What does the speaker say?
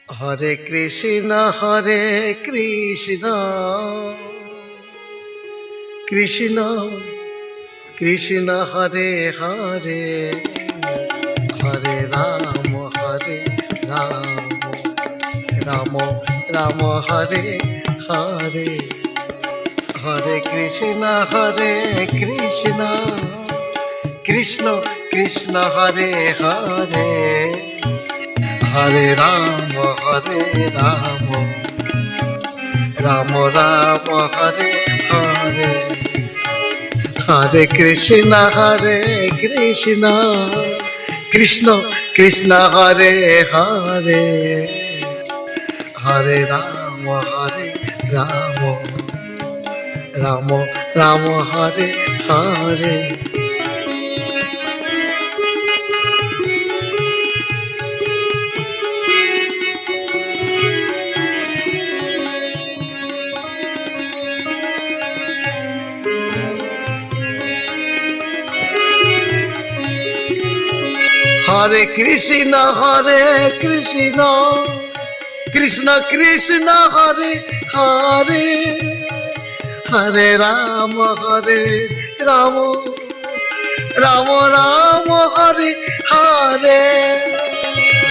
Hare Krishna Krishna Krishna Krishna Hare Hare Hare Ram Ram Ram Hare Hare Hare Krishna Krishna Krishna Krishna Hare Hare Hare Ram Ram Ram Hare Hare Hare Krishna Krishna Krishna Krishna Hare Hare Hare Ram Ram Ram Hare Hare Hare Krishna Krishna Krishna Krishna Hare Hare Hare Ram Ram Ram Ram Hare Hare